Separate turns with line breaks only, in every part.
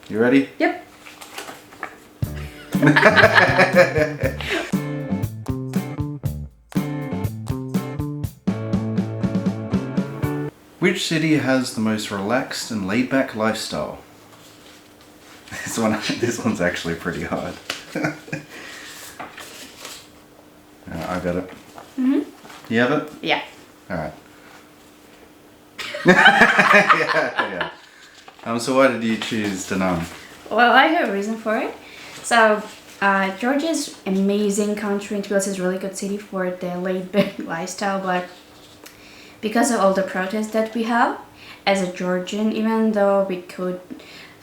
You ready?
Yep.
Which city has the most relaxed and laid-back lifestyle? This one's actually pretty hard. I got it.
Mm-hmm.
You have it?
Yeah.
Alright. yeah. So why did you choose Danang?
Well, I have a reason for it. So, Georgia is an amazing country, and Tbilisi is a really good city for the laid-back lifestyle, but because of all the protests that we have, as a Georgian, even though we could,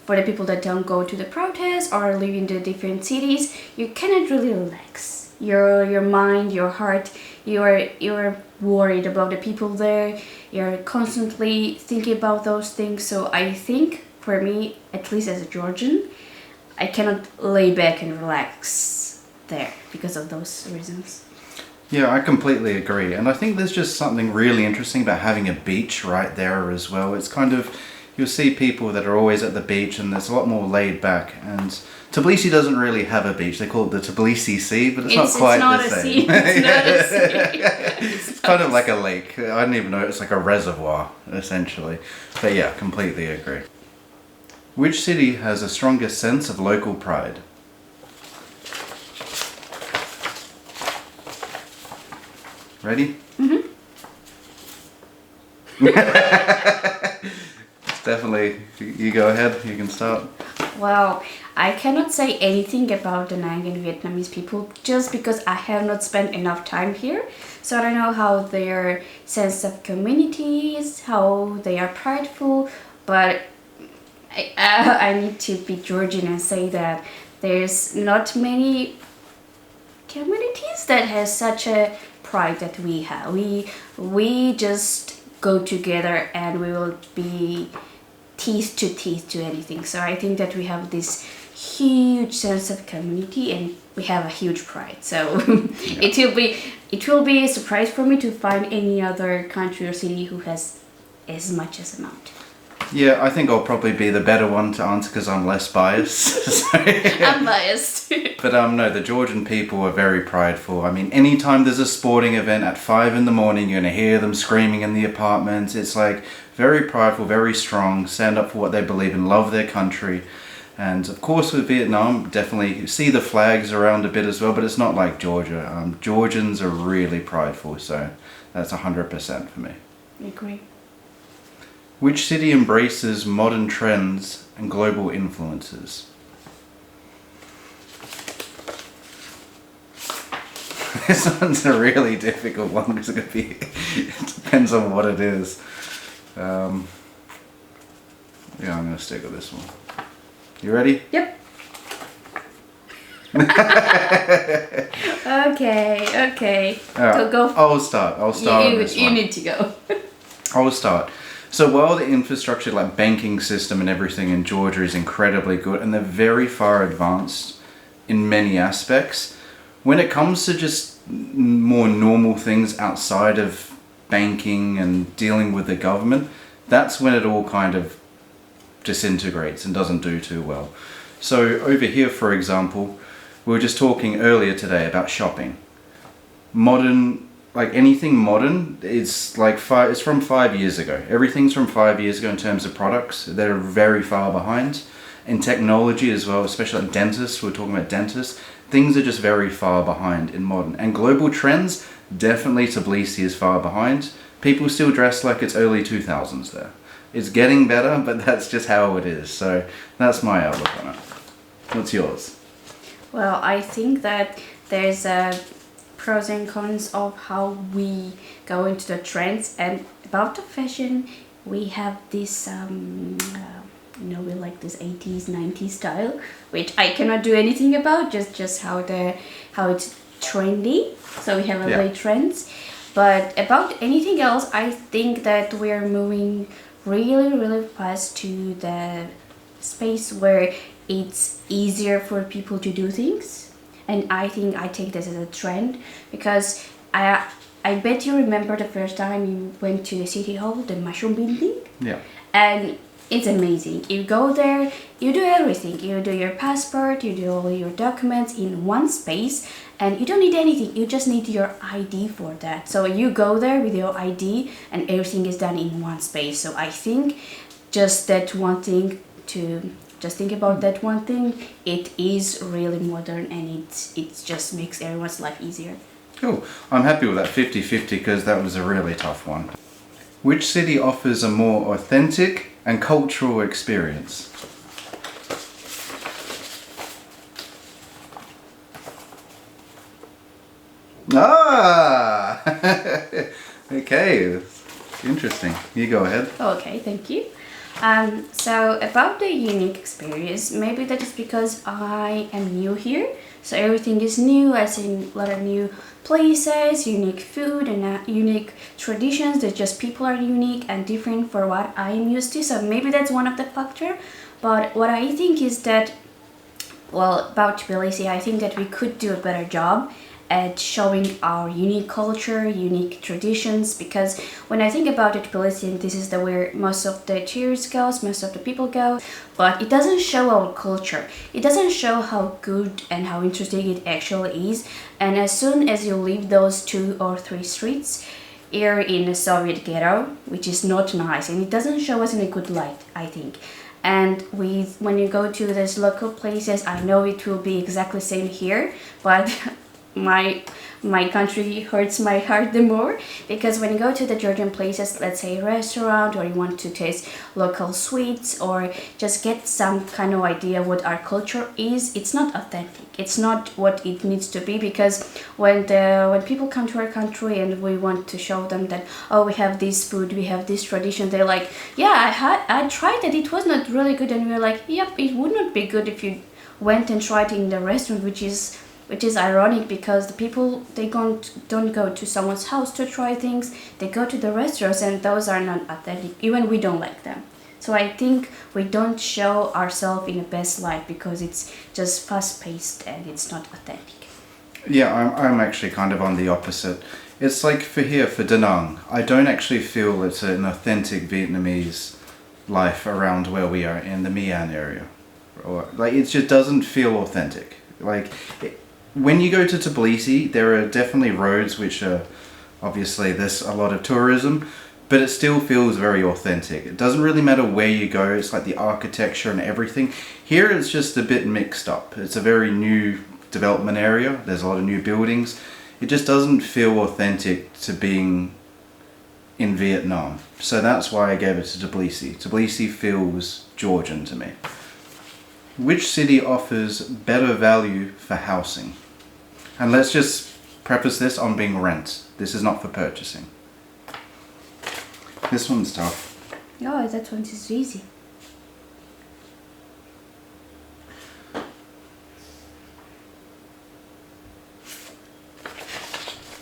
for the people that don't go to the protests or live in the different cities, you cannot really relax. Your mind, your heart, you're worried about the people there. You're constantly thinking about those things. So I think for me, at least as a Georgian, I cannot lay back and relax there because of those reasons.
Yeah, I completely agree. And I think there's just something really interesting about having a beach right there as well. It's kind of, you'll see people that are always at the beach and it's a lot more laid back. And Tbilisi doesn't really have a beach. They call it the Tbilisi Sea, but it's not quite the same.
It's not a sea.
It's kind of like a lake. I don't even know, it's like a reservoir, essentially. But yeah, completely agree. Which city has a stronger sense of local pride? Ready?
Mm-hmm.
Definitely, you go ahead, you can start.
Well, I cannot say anything about the Nang and Vietnamese people just because I have not spent enough time here. So I don't know how their sense of community is, how they are prideful, but I need to be Georgian and say that there's not many communities that has such a pride that we have. We just go together and we will be teeth to anything. So I think that we have this huge sense of community and we have a huge pride. So it will be a surprise for me to find any other country or city who has as much as amount.
Yeah, I think I'll probably be the better one to answer because I'm less biased.
I'm biased.
But no, the Georgian people are very prideful. I mean, anytime there's a sporting event at 5 in the morning, you're going to hear them screaming in the apartments. It's like very prideful, very strong, stand up for what they believe in, love their country. And of course with Vietnam, definitely you see the flags around a bit as well, but it's not like Georgia. Georgians are really prideful, so that's 100% for me.
I agree.
Which city embraces modern trends and global influences? This one's a really difficult one because it depends on what it is. Yeah, I'm going to stick with this one. You ready?
Yep. Okay.
Right.
Go.
I'll start on this one.
You need to go.
I'll start. So while the infrastructure, like banking system and everything in Georgia is incredibly good and they're very far advanced in many aspects, when it comes to just more normal things outside of banking and dealing with the government, that's when it all kind of disintegrates and doesn't do too well. So over here, for example, we were just talking earlier today about shopping. Modern, like anything modern, it's from 5 years ago. Everything's from 5 years ago in terms of products. They're very far behind. In technology as well, especially like dentists, we're talking about dentists, things are just very far behind in modern. And global trends, definitely Tbilisi is far behind. People still dress like it's early 2000s there. It's getting better, but that's just how it is. So that's my outlook on it. What's yours?
Well, I think that there's pros and cons of how we go into the trends, and about the fashion, we have this we like this 80s 90s style, which I cannot do anything about, just how it's trendy. So we have late trends, but about anything else, I think that we're moving really fast to the space where it's easier for people to do things. And I think I take this as a trend because I bet you remember the first time you went to the city hall, the mushroom building.
Yeah.
And It's amazing. You go there, you do everything. You do your passport, you do all your documents in one space, and you don't need anything. You just need your ID for that. So you go there with your ID, and everything is done in one space. So I think just that one thing to just think about that one thing. It is really modern, and it just makes everyone's life easier.
Cool. I'm happy with that 50-50 because that was a really tough one. Which city offers a more authentic and cultural experience? Ah! Okay, interesting. You go ahead.
Okay, thank you. So about the unique experience, maybe that is because I am new here. So everything is new. I've seen a lot of new places, unique food, and unique traditions. That just people are unique and different for what I'm used to. So maybe that's one of the factor. But what I think is that, well, about Tbilisi, I think that we could do a better job at showing our unique culture, unique traditions, because when I think about Tbilisi, and this is the where most of the tourists goes, most of the people go, but it doesn't show our culture. It doesn't show how good and how interesting it actually is. And as soon as you leave those 2 or 3 streets, you're in a Soviet ghetto, which is not nice, and it doesn't show us in a good light, I think. And when you go to these local places, I know it will be exactly same here, but my country hurts my heart the more, because when you go to the Georgian places, let's say a restaurant, or you want to taste local sweets or just get some kind of idea what our culture is, it's not authentic. It's not what it needs to be, because when people come to our country and we want to show them that, oh, we have this food, we have this tradition, they're like, yeah, I tried it, it was not really good, and we're like, yep, it would not be good if you went and tried it in the restaurant, which is ironic, because the people, they don't go to someone's house to try things, they go to the restaurants, and those are not authentic. Even we don't like them. So I think we don't show ourselves in the best light, because it's just fast-paced and it's not authentic.
Yeah, I'm actually kind of on the opposite. It's like for Da Nang, I don't actually feel it's an authentic Vietnamese life around where we are in the Mian area. Or like, it just doesn't feel authentic. Like, when you go to Tbilisi, there are definitely roads which are, obviously there's a lot of tourism, but it still feels very authentic. It doesn't really matter where you go, it's like the architecture and everything. Here it's just a bit mixed up. It's a very new development area, there's a lot of new buildings. It just doesn't feel authentic to being in Vietnam. So that's why I gave it to Tbilisi. Tbilisi feels Georgian to me. Which city offers better value for housing? And let's just preface this on being rent. This is not for purchasing. This one's tough.
Oh, that one is easy.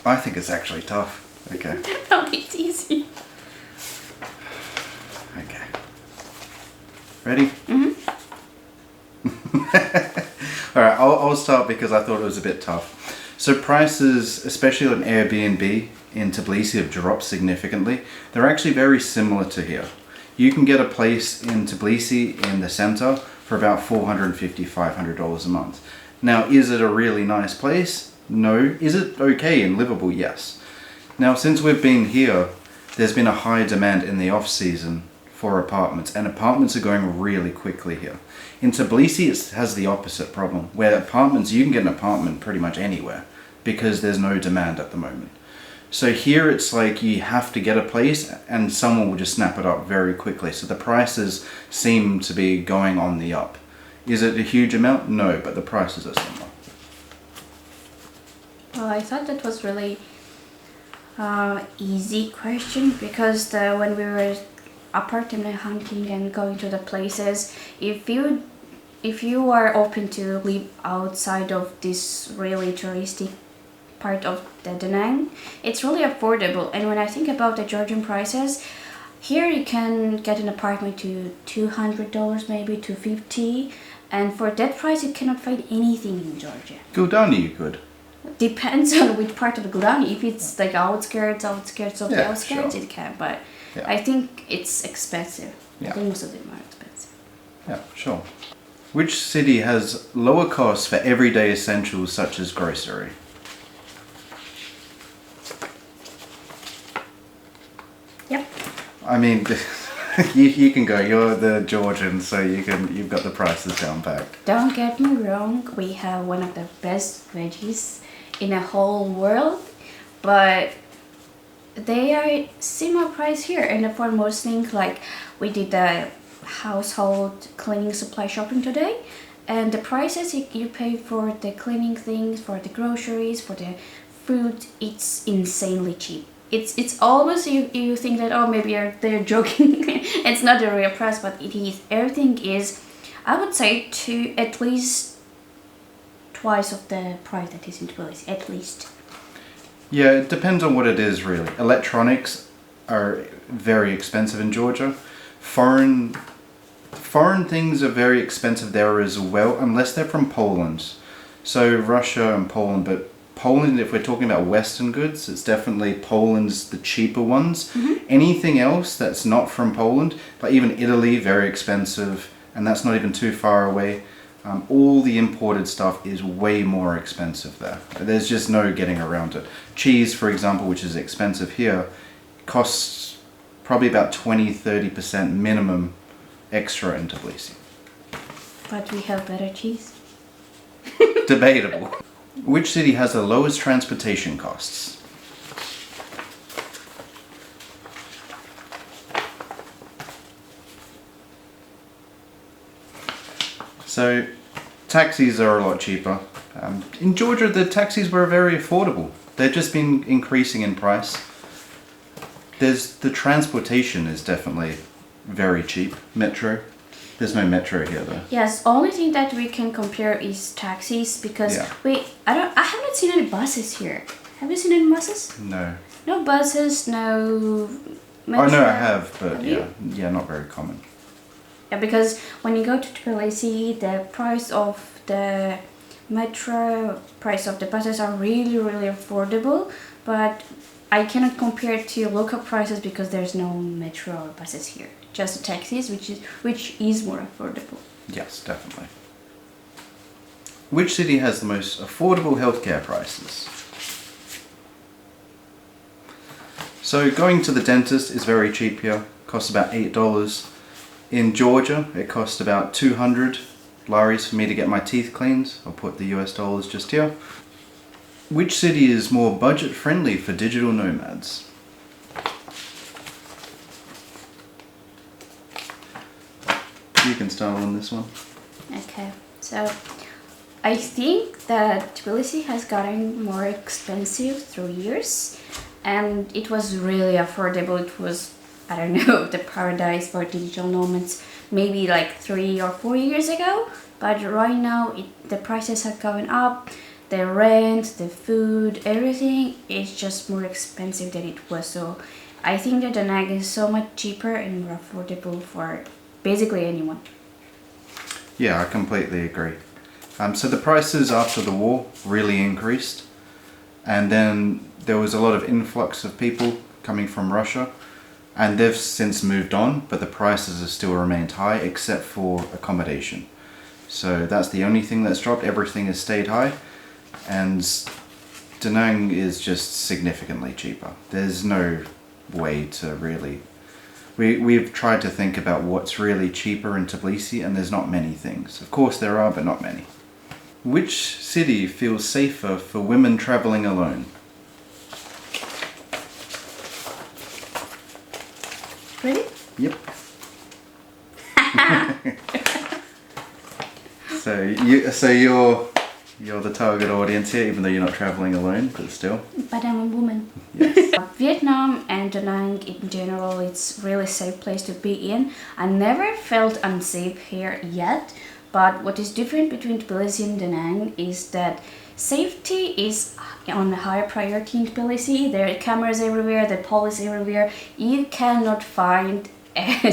I think it's actually tough. Okay.
No, it's easy.
Okay. Ready?
Mm-hmm.
Alright, I'll start because I thought it was a bit tough. So prices, especially on Airbnb in Tbilisi, have dropped significantly. They're actually very similar to here. You can get a place in Tbilisi in the center for about $450, $500 a month. Now, is it a really nice place? No. Is it okay and livable? Yes. Now, since we've been here, there's been a high demand in the off-season for apartments, and apartments are going really quickly here. In Tbilisi, it has the opposite problem, where apartments, you can get an apartment pretty much anywhere because there's no demand at the moment. So here it's like you have to get a place and someone will just snap it up very quickly. So the prices seem to be going on the up. Is it a huge amount? No, but the prices are similar.
Well, I thought that was really easy question, because when we were apartment hunting and going to the places, if you are open to live outside of this really touristic part of the Da Nang, it's really affordable. And when I think about the Georgian prices, here you can get an apartment to $200, maybe $250, and for that price you cannot find anything in Georgia.
Guldani you could.
Depends on which part of Guldani. If it's like outskirts of the outskirts,
sure.
it can, but
Yeah.
I think it's expensive.
Yeah.
I think most of them are expensive.
Yeah, sure. Which city has lower costs for everyday essentials such as grocery?
Yep.
I mean, you can go. You're the Georgian, so you've got the prices down packed.
Don't get me wrong, we have one of the best veggies in the whole world, but they are similar price here. And for most things, like we did the household cleaning supply shopping today, and the prices you pay for the cleaning things, for the groceries, for the food, it's insanely cheap. It's almost you think that, oh, maybe they're joking. It's not the real price, but it is. Everything is, I would say, to at least twice of the price that is in Tbilisi, at least.
Yeah, it depends on what it is, really. Electronics are very expensive in Georgia. Foreign things are very expensive there as well, unless they're from Poland. So Russia and Poland, but Poland, if we're talking about Western goods, it's definitely Poland's the cheaper ones.
Mm-hmm.
Anything else that's not from Poland, like even Italy, very expensive, and that's not even too far away. All the imported stuff is way more expensive there. There's just no getting around it. Cheese, for example, which is expensive here, costs probably about 20-30% minimum extra in Tbilisi.
But we have better cheese.
Debatable. Which city has the lowest transportation costs? So, taxis are a lot cheaper. In Georgia, the taxis were very affordable. They've just been increasing in price. The transportation is definitely very cheap. Metro. There's no metro here though.
Yes, only thing that we can compare is taxis, because
Yeah.
I haven't seen any buses here. Have you seen any buses?
No.
No buses, no metro.
Oh no, I have, but
Have you?
yeah, not very common.
Yeah, because when you go to Tbilisi, the price of the metro, price of the buses are really, really affordable, but I cannot compare it to local prices because there's no metro or buses here. Just the taxis, which is more affordable.
Yes, definitely. Which city has the most affordable healthcare prices? So going to the dentist is very cheap here. Costs about $8. In Georgia, it costs about 200 laris for me to get my teeth cleaned. I'll put the US dollars just here. Which city is more budget friendly for digital nomads? You can start on this one.
Okay, so I think that Tbilisi has gotten more expensive through years, and it was really affordable. It was, I don't know, the paradise for digital nomads maybe like 3 or 4 years ago, but right now the prices are going up. The rent, the food, everything is just more expensive than it was. So I think that the NAG is so much cheaper and more affordable for basically anyone.
Yeah, I completely agree. So the prices after the war really increased, and then there was a lot of influx of people coming from Russia, and they've since moved on, but the prices have still remained high except for accommodation. So that's the only thing that's dropped. Everything has stayed high, and Da Nang is just significantly cheaper. There's no way to really... We've tried to think about what's really cheaper in Tbilisi, and there's not many things. Of course there are, but not many. Which city feels safer for women traveling alone?
Ready?
Yep. You're the target audience here, even though you're not traveling alone, but still.
But I'm a woman.
Yes.
Vietnam and Da Nang in general, it's really safe place to be in. I never felt unsafe here yet, but what is different between Tbilisi and Da Nang is that safety is on a higher priority in Tbilisi. There are cameras everywhere, the police everywhere. You cannot find a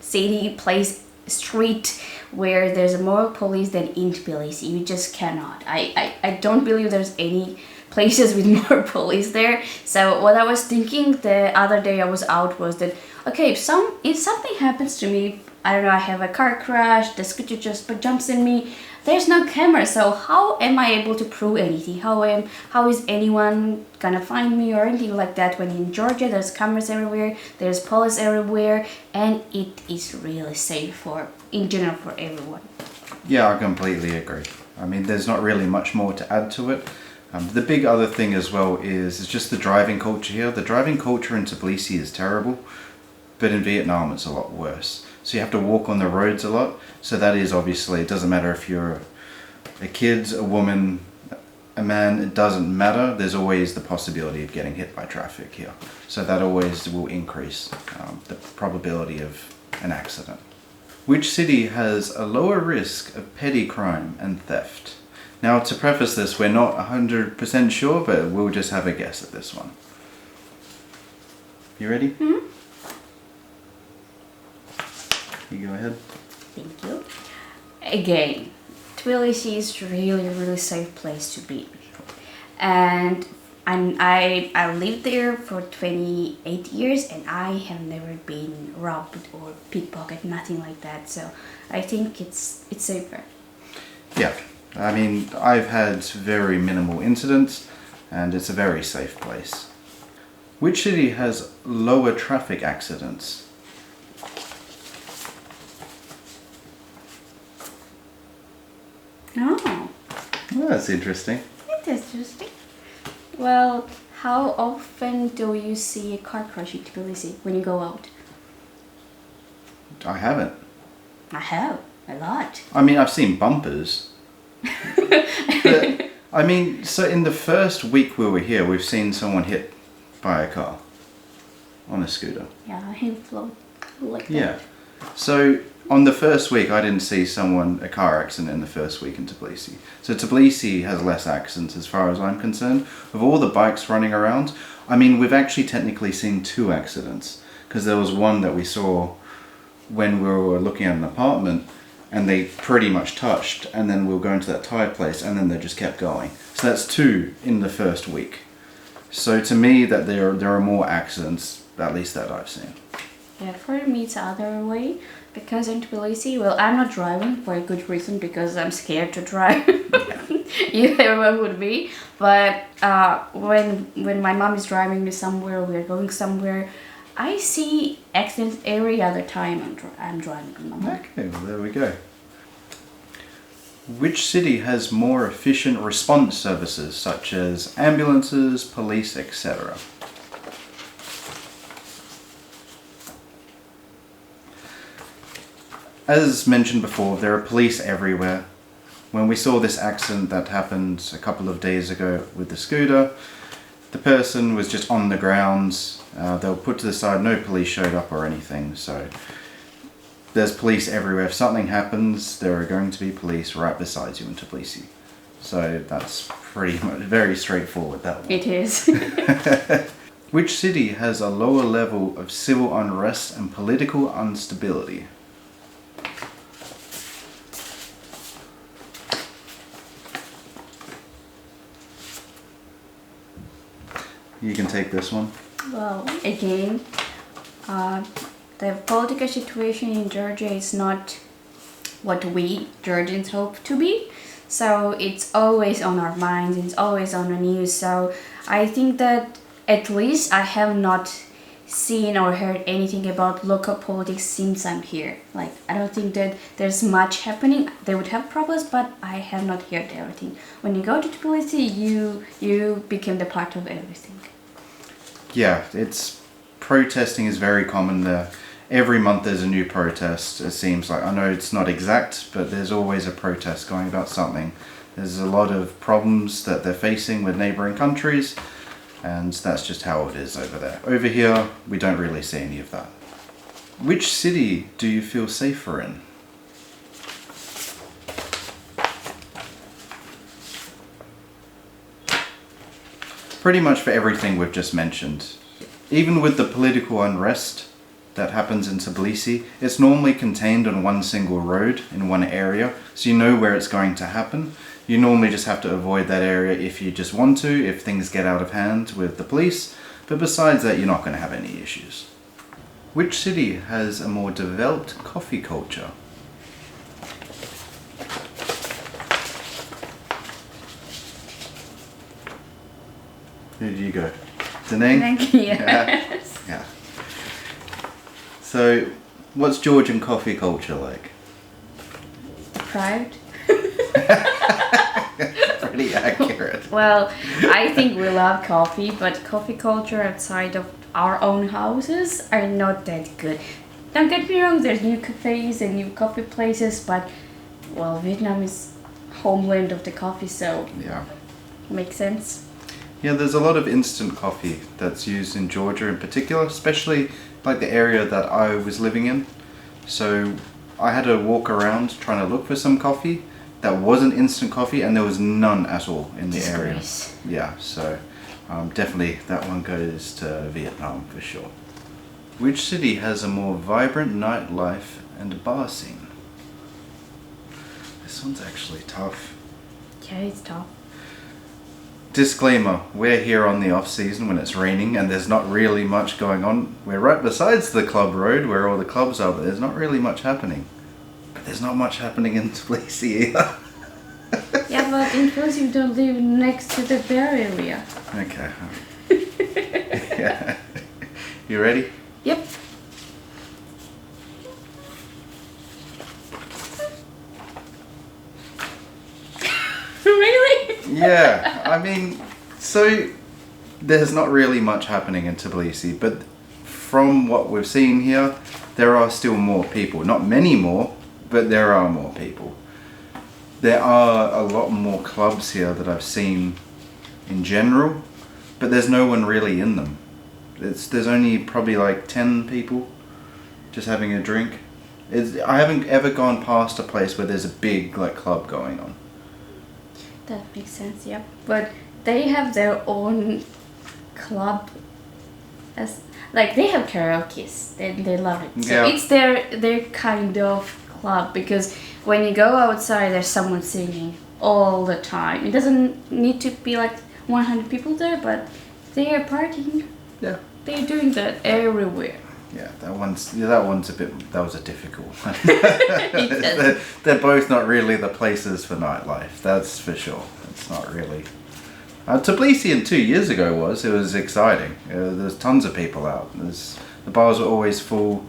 city, place, street where there's more police than in Tbilisi. You just cannot. I don't believe there's any places with more police there. So what I was thinking the other day I was out was that, okay, if something happens to me, I don't know, I have a car crash, the scooter just jumps in me. There's no camera, so how am I able to prove anything? How is anyone gonna find me or anything like that? When in Georgia, there's cameras everywhere, there's police everywhere, and it is really safe in general for everyone.
Yeah, I completely agree. I mean, there's not really much more to add to it. The big other thing as well is just the driving culture here. The driving culture in Tbilisi is terrible, but in Vietnam it's a lot worse. So you have to walk on the roads a lot. So that is obviously, it doesn't matter if you're a kid, a woman, a man, it doesn't matter. There's always the possibility of getting hit by traffic here. So that always will increase the probability of an accident. Which city has a lower risk of petty crime and theft? Now, to preface this, we're not 100% sure, but we'll just have a guess at this one. You ready?
Mm-hmm.
You go ahead.
Thank you. Again, Tbilisi is really, really safe place to be. And I lived there for 28 years and I have never been robbed or pickpocketed, nothing like that. So I think it's safer.
Yeah, I mean, I've had very minimal incidents and it's a very safe place. Which city has lower traffic accidents?
Oh,
Well, that's interesting.
that's interesting. Well, how often do you see a car crash in Tbilisi when you go out?
I haven't.
I have, a lot.
I mean, I've seen bumpers. But, I mean, so in the first week we were here, we've seen someone hit by a car on a scooter.
Yeah, him float like that.
Yeah. So on the first week, I didn't see a car accident in the first week in Tbilisi. So Tbilisi has less accidents as far as I'm concerned. Of all the bikes running around, I mean, we've actually technically seen 2 accidents. Because there was one that we saw when we were looking at an apartment and they pretty much touched, and then we were going to that tire place and then they just kept going. So that's 2 in the first week. So to me, that there are more accidents, at least that I've seen.
Yeah, for me it's the other way. Because in Tbilisi, well, I'm not driving for a good reason because I'm scared to drive. Everyone would be. But when my mom is driving me somewhere, we're going somewhere, I see accidents every other time I'm driving.
Okay, well there we go. Which city has more efficient response services such as ambulances, police, etc.? As mentioned before, there are police everywhere. When we saw this accident that happened a couple of days ago with the scooter, the person was just on the ground. They were put to the side, no police showed up or anything. So there's police everywhere. If something happens, there are going to be police right beside you in Tbilisi. So that's pretty much very straightforward, that one.
It is.
Which city has a lower level of civil unrest and political instability? You can take this one.
Well, again, the political situation in Georgia is not what we Georgians hope to be. So it's always on our minds, it's always on the news. So I think that at least I have not seen or heard anything about local politics since I'm here. Like, I don't think that there's much happening. They would have problems, but I have not heard everything. When you go to Tbilisi, you become the part of everything.
Yeah, protesting is very common there. Every month there's a new protest, it seems like. I know it's not exact, but there's always a protest going about something. There's a lot of problems that they're facing with neighbouring countries, and that's just how it is over there. Over here, we don't really see any of that. Which city do you feel safer in? Pretty much for everything we've just mentioned. Even with the political unrest that happens in Tbilisi, it's normally contained on one single road in one area, so you know where it's going to happen. You normally just have to avoid that area if you just want to, if things get out of hand with the police, but besides that, you're not going to have any issues. Which city has a more developed coffee culture? Who do you go? Danae?
Thank you. Yes.
Yeah. So, what's Georgian coffee culture like?
Proud.
Pretty accurate.
Well, I think we love coffee, but coffee culture outside of our own houses are not that good. Don't get me wrong, there's new cafes and new coffee places, but well, Vietnam is homeland of the coffee, so
Yeah.
makes sense.
Yeah, there's a lot of instant coffee that's used in Georgia in particular, especially like the area that I was living in. So I had to walk around trying to look for some coffee that wasn't instant coffee, and there was none at all in the area.
Disgrace.
Yeah, so definitely that one goes to Vietnam for sure. Which city has a more vibrant nightlife and bar scene? This one's actually tough.
Yeah, it's tough.
Disclaimer, we're here on the off season when it's raining and there's not really much going on. We're right besides the club road where all the clubs are, but there's not really much happening. But there's not much happening in Tbilisi either.
Yeah, but in Tbilisi you don't live next to the bar area.
Okay. Yeah. You ready?
Yep. Really?
Yeah, I mean, so there's not really much happening in Tbilisi, but from what we've seen here, there are still more people. Not many more, but there are more people. There are a lot more clubs here that I've seen in general, but there's no one really in them. There's only probably like 10 people just having a drink. I haven't ever gone past a place where there's a big like club going on.
That makes sense, yep. But they have their own club, as like they have karaoke's and they love it. So
Yeah.
it's their kind of club, because when you go outside there's someone singing all the time. It doesn't need to be like 100 people there, but they are partying.
Yeah.
They're doing that everywhere.
Yeah, that one's a bit. That was a difficult one. they're both not really the places for nightlife. That's for sure. It's not really. Tbilisi in 2 years ago it was exciting. There's tons of people out. The bars were always full.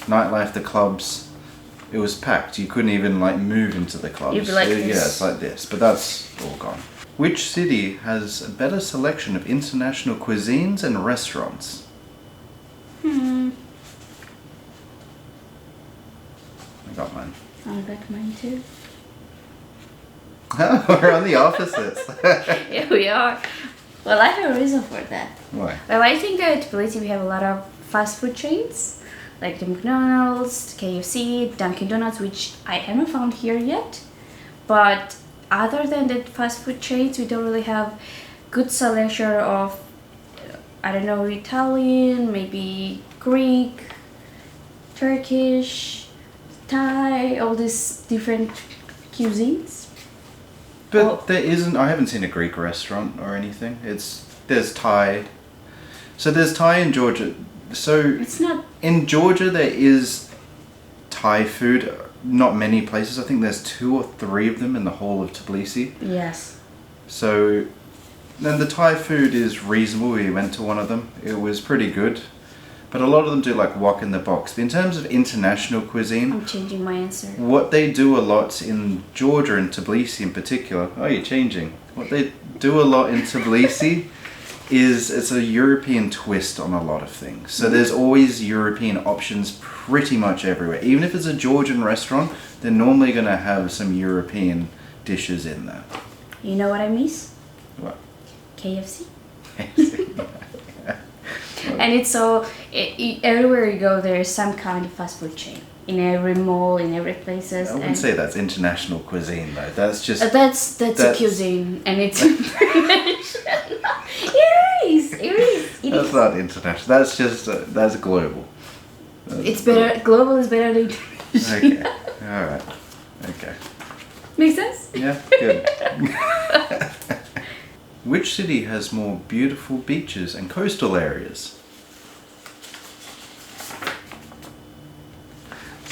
Nightlife, the clubs, it was packed. You couldn't even like move into the clubs.
You'd be like
Yeah,
this.
it's like this. But that's all gone. Which city has a better selection of international cuisines and restaurants? I got mine.
I got mine too.
We're on the opposites.
Yeah, we are. Well, I have a reason for that.
Why?
Well, I think at Tbilisi we have a lot of fast food chains, like the McDonald's, KFC, Dunkin' Donuts, which I haven't found here yet. But other than the fast food chains, we don't really have good selection of, I don't know, Italian, maybe Greek, Turkish, Thai, all these different cuisines.
But there isn't. I haven't seen a Greek restaurant or anything. There's Thai. So there's Thai in Georgia. So
It's not.
in Georgia there is Thai food. Not many places. I think there's 2 or 3 of them in the whole of Tbilisi.
Yes.
So then the Thai food is reasonable. We went to one of them. It was pretty good. But a lot of them do like wok in the box. But in terms of international cuisine,
I'm changing my answer.
what they do a lot in Georgia and Tbilisi in particular. Oh, you're changing. What they do a lot in Tbilisi is it's a European twist on a lot of things. So there's always European options pretty much everywhere. Even if it's a Georgian restaurant, they're normally going to have some European dishes in there.
You know what I miss?
What?
KFC. And it's so everywhere you go, there's some kind of fast food chain in every mall, in every places.
I wouldn't say that's international cuisine though. That's just
that's a cuisine, and it's international. It is.
that's not international. That's just that's global.
It's better. Global is better than international.
Okay. All right. Okay.
Makes sense.
Yeah. Good. Which city has more beautiful beaches and coastal areas?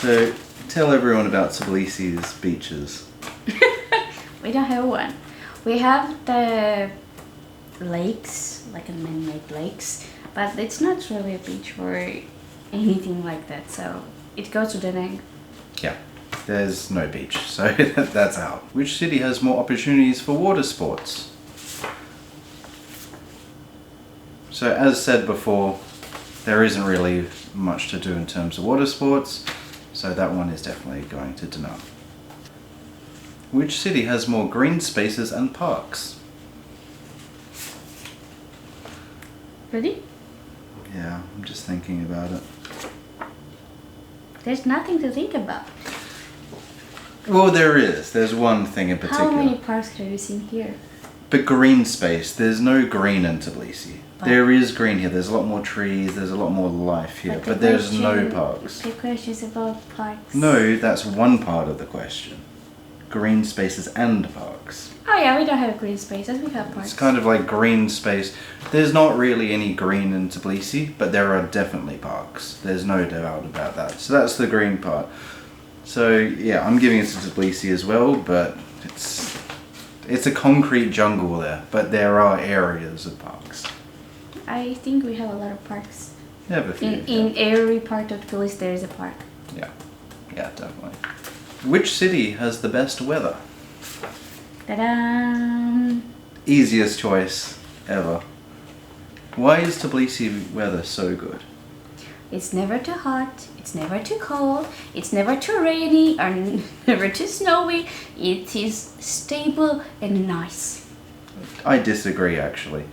So tell everyone about Tbilisi's beaches.
We don't have one. We have the lakes, like a man-made lakes, but it's not really a beach or anything like that. So it goes to the name.
Yeah, there's no beach, so that's out. Which city has more opportunities for water sports? So as said before, there isn't really much to do in terms of water sports, so that one is definitely going to Danang. Which city has more green spaces and parks?
Ready?
Yeah, I'm just thinking about it.
There's nothing to think about.
Well, there is. There's one thing in particular.
How many parks have you seen here?
But green space, there's no green in Tbilisi.
But
there is green here. There's a lot more trees. There's a lot more life here. But there's no parks.
The question is about parks.
No, that's one part of the question. Green spaces and parks.
Oh yeah, we don't have green spaces. We have parks.
It's kind of like green space. There's not really any green in Tbilisi, but there are definitely parks. There's no doubt about that. So that's the green part. So yeah, I'm giving it to Tbilisi as well, but it's a concrete jungle there, but there are areas of parks.
I think we have a lot of parks.
You have a few.
In every part of Tbilisi there is a park.
Yeah, definitely. Which city has the best weather?
Ta-da!
Easiest choice ever. Why is Tbilisi weather so good?
It's never too hot, it's never too cold, it's never too rainy or never too snowy. It is stable and nice.
I disagree actually.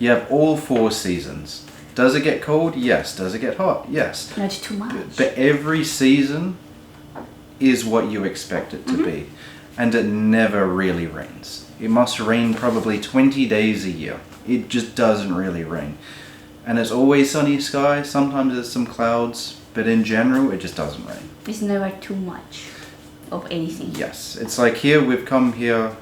You have all 4 seasons. Does it get cold? Yes. Does it get hot? Yes.
Not too much.
But every season is what you expect it to be. And it never really rains. It must rain probably 20 days a year. It just doesn't really rain. And it's always sunny sky. Sometimes there's some clouds. But in general, it just doesn't rain.
It's never too much of anything.
Yes. It's like here, we've come here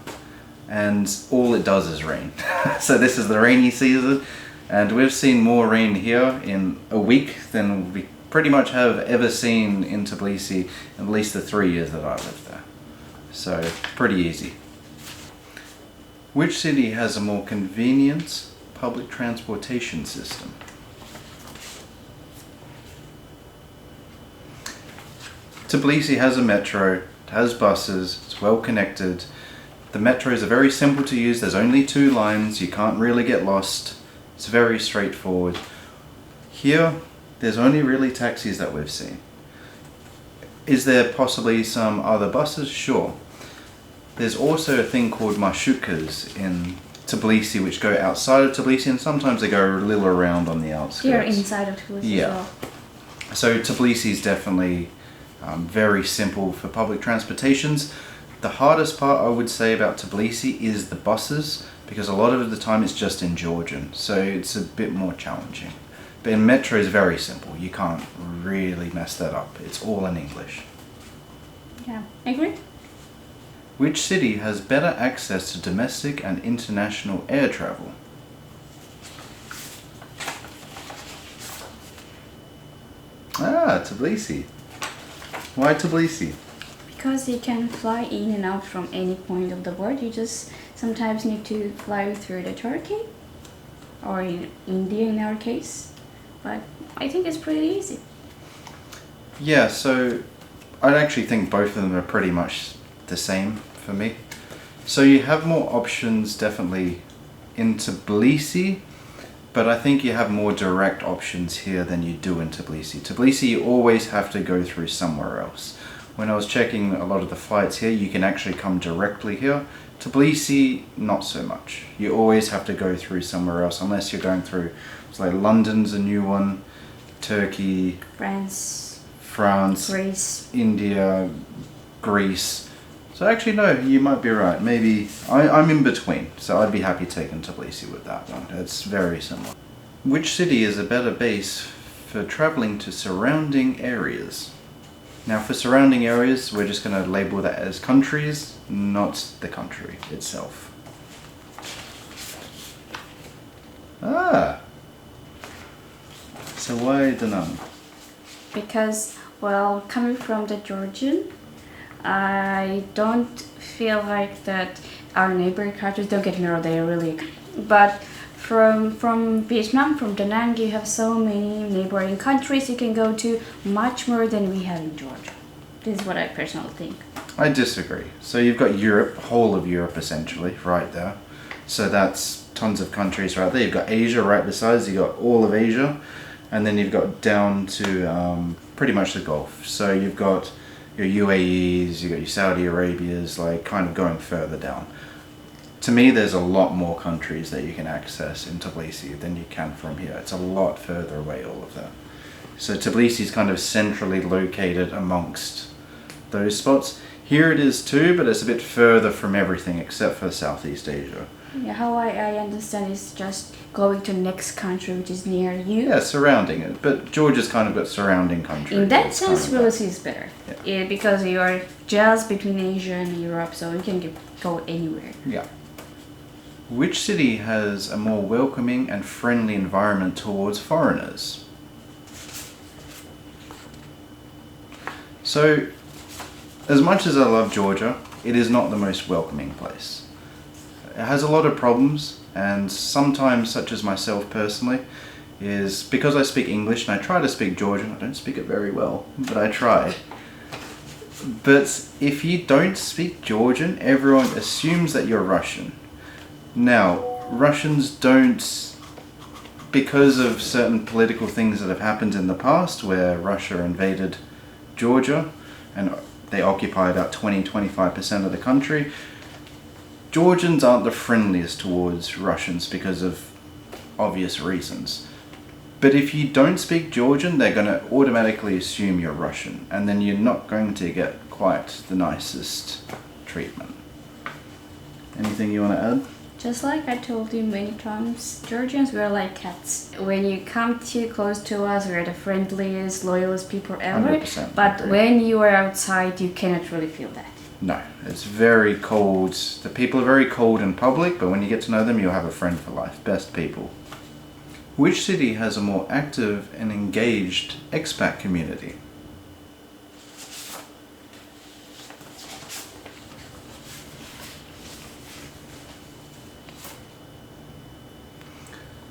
and all it does is rain. So this is the rainy season. And we've seen more rain here in a week than we pretty much have ever seen in Tbilisi in at least the 3 years that I lived there. So pretty easy. Which city has a more convenient public transportation system? Tbilisi has a metro, it has buses, it's well connected. The metros are very simple to use, there's only 2 lines, you can't really get lost. It's very straightforward. Here, there's only really taxis that we've seen. Is there possibly some other buses? Sure. There's also a thing called marshrutkas in Tbilisi which go outside of Tbilisi and sometimes they go a little around on the outskirts.
Here inside of Tbilisi as well.
So Tbilisi is definitely very simple for public transportations. The hardest part I would say about Tbilisi is the buses because a lot of the time it's just in Georgian, so it's a bit more challenging. But in metro is very simple. You can't really mess that up. It's all in English.
Yeah, I agree.
Which city has better access to domestic and international air travel? Tbilisi. Why Tbilisi?
Because you can fly in and out from any point of the world. You just sometimes need to fly through the Turkey or in India in our case. But I think it's pretty easy.
Yeah, so I actually think both of them are pretty much the same for me. So you have more options definitely in Tbilisi, but I think you have more direct options here than you do in Tbilisi. Tbilisi you always have to go through somewhere else. When I was checking a lot of the flights here, you can actually come directly here. Tbilisi, not so much. You always have to go through somewhere else unless you're going through, it's like London's a new one, Turkey,
France,
Greece, India, Greece. So actually no, you might be right. Maybe I'm in between, so I'd be happy taking Tbilisi with that one. It's very similar. Which city is a better base for traveling to surrounding areas? Now for surrounding areas, we're just going to label that as countries, not the country itself. So why Danang?
because Well, coming from the Georgian, I don't feel like that our neighboring countries, don't get me wrong, they are really, but from Vietnam, from Da Nang, you have so many neighboring countries you can go to, much more than we have in Georgia. This is what I personally think.
I disagree. So you've got Europe, whole of Europe essentially, right there. So that's tons of countries right there. You've got Asia right besides, you've got all of Asia, and then you've got down to pretty much the Gulf. So you've got your UAEs, you've got your Saudi Arabias, like kind of going further down. To me, there's a lot more countries that you can access in Tbilisi than you can from here. It's a lot further away, all of that. So Tbilisi is kind of centrally located amongst those spots. Here it is too, but it's a bit further from everything except for Southeast Asia.
Yeah, how I understand is just going to next country which is near you.
Yeah, surrounding it. But Georgia's kind of got surrounding countries.
In that
It's
sense,
kind of
Tbilisi is better. Yeah, because you are just between Asia and Europe, so you can go anywhere.
Yeah. Which city has a more welcoming and friendly environment towards foreigners? So, as much as I love Georgia, it is not the most welcoming place. It has a lot of problems, and sometimes, such as myself personally, is because I speak English and I try to speak Georgian. I don't speak it very well, but I try. But if you don't speak Georgian, everyone assumes that you're Russian. Now, Russians don't, because of certain political things that have happened in the past where Russia invaded Georgia and they occupy about 20-25% of the country, Georgians aren't the friendliest towards Russians because of obvious reasons. But if you don't speak Georgian, they're going to automatically assume you're Russian, and then you're not going to get quite the nicest treatment. Anything you want to add?
Just like I told you many times, Georgians, we're like cats. When you come too close to us, we're the friendliest, loyalest people ever.
100%.
But when you are outside, you cannot really feel that.
No, it's very cold. The people are very cold in public, but when you get to know them, you'll have a friend for life. Best people. Which city has a more active and engaged expat community?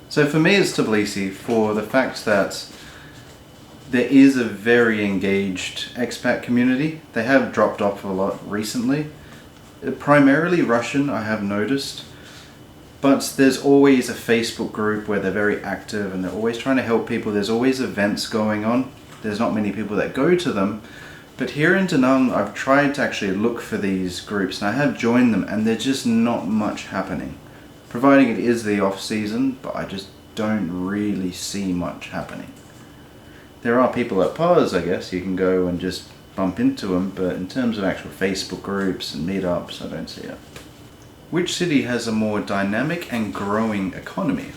So for me, it's Tbilisi, for the fact that there is a very engaged expat community. They have dropped off a lot recently. Primarily Russian, I have noticed. But there's always a Facebook group where they're very active and they're always trying to help people. There's always events going on. There's not many people that go to them. But here in Da Nang, I've tried to actually look for these groups and I have joined them, and there's just not much happening. Providing it is the off season, but I just don't really see much happening. There are people at bars, I guess, you can go and just bump into them, but in terms of actual Facebook groups and meetups, I don't see it. Which city has a more dynamic and growing economy?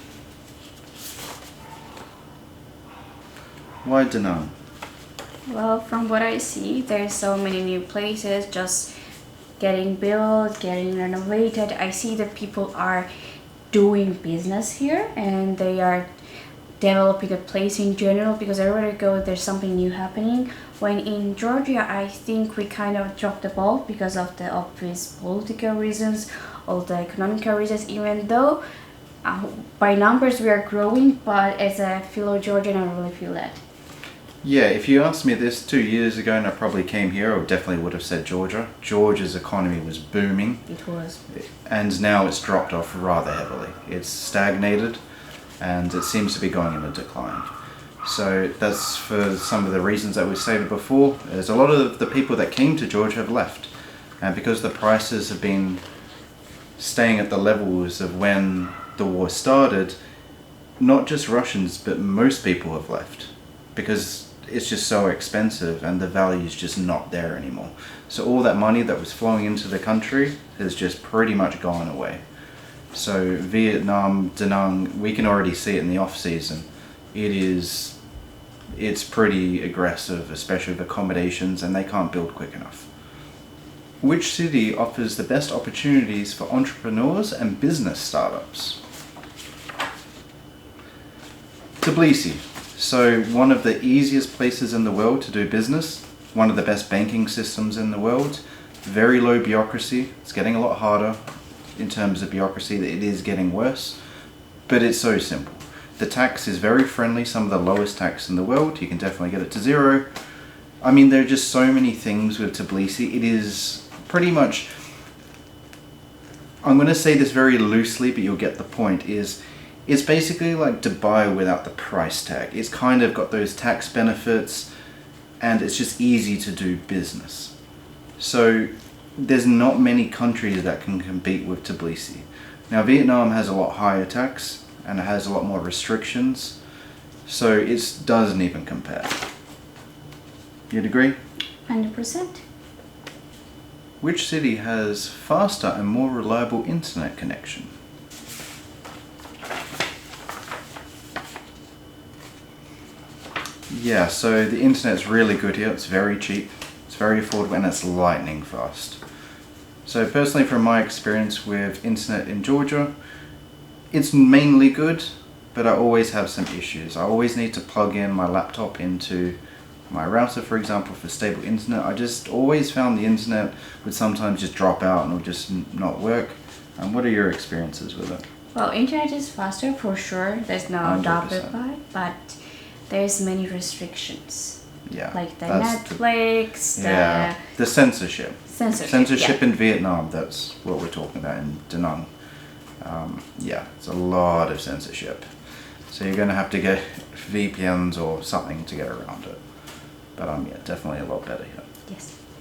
Why Da Nang?
Well, from what I see, there's so many new places just getting built, getting renovated. I see that people are doing business here and they are developing a place in general, because everywhere I go there's something new happening. When in Georgia, I think we kind of dropped the ball because of the obvious political reasons, all the economical reasons, even though by numbers we are growing, but as a fellow Georgian, I don't really feel that.
Yeah, if you asked me this 2 years ago and I probably came here, I definitely would have said Georgia. Georgia's economy was booming.
It was.
And now it's dropped off rather heavily. It's stagnated and it seems to be going in a decline. So that's for some of the reasons that we stated before. There's a lot of the people that came to Georgia have left. And because the prices have been staying at the levels of when the war started, not just Russians, but most people have left. Because it's just so expensive and the value is just not there anymore. So all that money that was flowing into the country has just pretty much gone away. So Vietnam, Da Nang, we can already see it in the off season. It's pretty aggressive, especially with accommodations, and they can't build quick enough. Which city offers the best opportunities for entrepreneurs and business startups? Tbilisi. So one of the easiest places in the world to do business, one of the best banking systems in the world, very low bureaucracy. It's getting a lot harder in terms of bureaucracy. It is getting worse, but it's so simple. The tax is very friendly, some of the lowest tax in the world. You can definitely get it to zero. I mean, there are just so many things with Tbilisi. It is pretty much, I'm going to say this very loosely, but you'll get the point, it's basically like Dubai without the price tag. It's kind of got those tax benefits, and it's just easy to do business. So there's not many countries that can compete with Tbilisi. Now Vietnam has a lot higher tax, and it has a lot more restrictions, so it doesn't even compare. You'd agree?
100%.
Which city has faster and more reliable internet connection? Yeah, so the internet's really good here. It's very cheap, it's very affordable, and it's lightning fast. So personally, from my experience with internet in Georgia, it's mainly good, but I always have some issues. I always need to plug in my laptop into my router, for example, for stable internet. I just always found the internet would sometimes just drop out and would just not work. And what are your experiences with it?
Well, internet is faster for sure. There's no doubt about it, but there's many restrictions.
Yeah.
Like the Netflix,
the censorship.
Censorship
In Vietnam, that's what we're talking about in Da Nang. It's a lot of censorship. So you're going to have to get VPNs or something to get around it. But definitely a lot better here.
Yes.